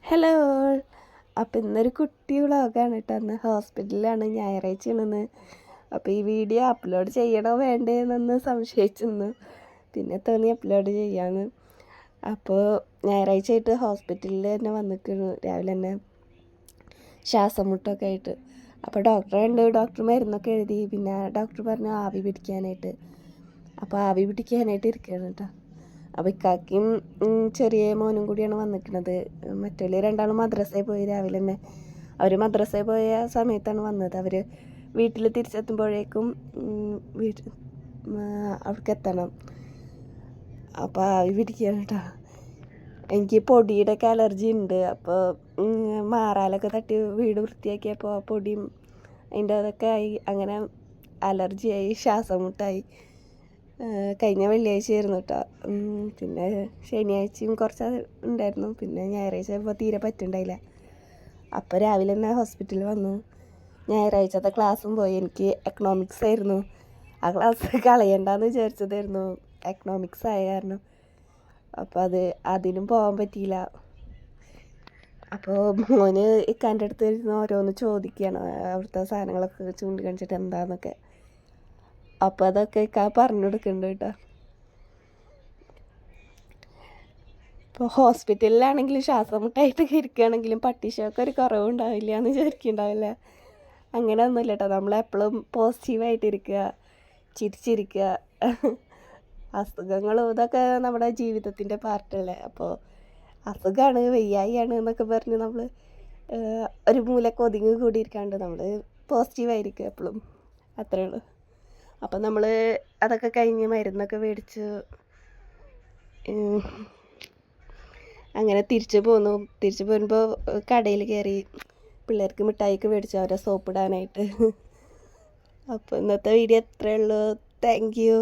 Hello. അപ്പോൾ ഇന്നൊരു കുട്ടി വ്ളോഗാണ് കേട്ടോ. അന്ന് ഹോസ്പിറ്റലിലാണ്, ഞായറാഴ്ചയാണെന്ന്. അപ്പോൾ ഈ വീഡിയോ അപ്ലോഡ് ചെയ്യണോ വേണ്ടേ എന്നൊന്ന് സംശയിച്ചിരുന്നു. പിന്നെ തോന്നി അപ്ലോഡ് ചെയ്യാമെന്ന്. അപ്പോൾ ഞായറാഴ്ച ആയിട്ട് ഹോസ്പിറ്റലിൽ തന്നെ വന്നിരിക്കുന്നു. രാവിലെ തന്നെ ശ്വാസം മുട്ടൊക്കെ ആയിട്ട്. അപ്പോൾ ഡോക്ടറെ ഉണ്ട്. ഡോക്ടർ മരുന്നൊക്കെ എഴുതി. പിന്നെ ഡോക്ടർ പറഞ്ഞു ആവി പിടിക്കാനായിട്ട്. അപ്പോൾ ആവി പിടിക്കാനായിട്ട് ഇരിക്കുകയാണ് കേട്ടോ. അപ്പോൾ ഇക്കാക്കും ചെറിയ മോനും കൂടിയാണ് വന്നിരിക്കുന്നത്. മറ്റുള്ള രണ്ടാളും മദ്രസയിൽ പോയി രാവിലെ തന്നെ. അവർ മദ്രസയിൽ പോയ സമയത്താണ് വന്നത്. അവർ വീട്ടിൽ തിരിച്ചെത്തുമ്പോഴേക്കും അവർക്ക് എത്തണം. അപ്പോൾ ആവി പിടിക്കുകയാണ് കേട്ടോ. എനിക്ക് പൊടിയുടെ ഒക്കെ അലർജി ഉണ്ട്. അപ്പോൾ മാറാലൊക്കെ തട്ടി വീട് വൃത്തിയാക്കിയപ്പോൾ ആ പൊടിയും അതിൻ്റെ അതൊക്കെ ആയി, അങ്ങനെ അലർജിയായി, ശ്വാസം മുട്ടായി. കഴിഞ്ഞ വെള്ളിയാഴ്ച ആയിരുന്നു കേട്ടോ. പിന്നെ ശനിയാഴ്ചയും കുറച്ച് ഉണ്ടായിരുന്നു. പിന്നെ ഞായറാഴ്ച ആയപ്പോൾ തീരെ പറ്റുണ്ടായില്ല. അപ്പോൾ രാവിലെ തന്നെ ഹോസ്പിറ്റലിൽ വന്നു. ഞായറാഴ്ചത്തെ ക്ലാസ്സും പോയി. എനിക്ക് എക്കണോമിക്സ് ആയിരുന്നു. ആ ക്ലാസ് കളയണ്ടെന്ന് വിചാരിച്ചതായിരുന്നു, എക്കണോമിക്സ് ആയ കാരണം. അപ്പോൾ അതിനും പോകാൻ പറ്റിയില്ല. അപ്പോൾ മോന് ഇക്കാൻ്റെ അടുത്ത് ഇരുന്ന് ഓരോന്ന് ചോദിക്കുകയാണ്, അവിടുത്തെ സാധനങ്ങളൊക്കെ ചൂണ്ടിക്കാണിച്ചിട്ട് എന്താണെന്നൊക്കെ. അപ്പോൾ അതൊക്കെ പറഞ്ഞു കൊടുക്കുന്നുണ്ട് കേട്ടോ. ഇപ്പോൾ ഹോസ്പിറ്റലിലാണെങ്കിലും ശ്വാസം മുട്ടായിട്ട് ഇരിക്കുകയാണെങ്കിലും പട്ടിഷൊക്കെ ഒരു കുറവുണ്ടാവില്ല എന്ന് വിചാരിക്കുന്നുണ്ടാവില്ല. അങ്ങനെ ഒന്നുമില്ല കേട്ടോ. നമ്മളെപ്പോഴും പോസിറ്റീവായിട്ടിരിക്കുക, ചിരിച്ചിരിക്കുക. അസുഖങ്ങളും ഇതൊക്കെ നമ്മുടെ ജീവിതത്തിൻ്റെ പാർട്ടല്ലേ. അപ്പോൾ അസുഖമാണ്, വയ്യായിയാണ് എന്നൊക്കെ പറഞ്ഞ് നമ്മൾ ഒരു മൂലക്ക് ഒതുങ്ങി കൂടിയിരിക്കാണ്ട് നമ്മൾ പോസിറ്റീവായിരിക്കുക എപ്പോഴും. അത്രേ ഉള്ളൂ. അപ്പം നമ്മൾ അതൊക്കെ കഴിഞ്ഞ് മരുന്നൊക്കെ മേടിച്ച് അങ്ങനെ തിരിച്ചു പോന്നു. തിരിച്ചു പോരുമ്പോൾ കടയിൽ കയറി പിള്ളേർക്ക് മിഠായിക്ക് മേടിച്ചു, അവരെ സോപ്പിടാനായിട്ട്. അപ്പോൾ ഇന്നത്തെ വീഡിയോ എത്രയേ ഉള്ളൂ. Thank you.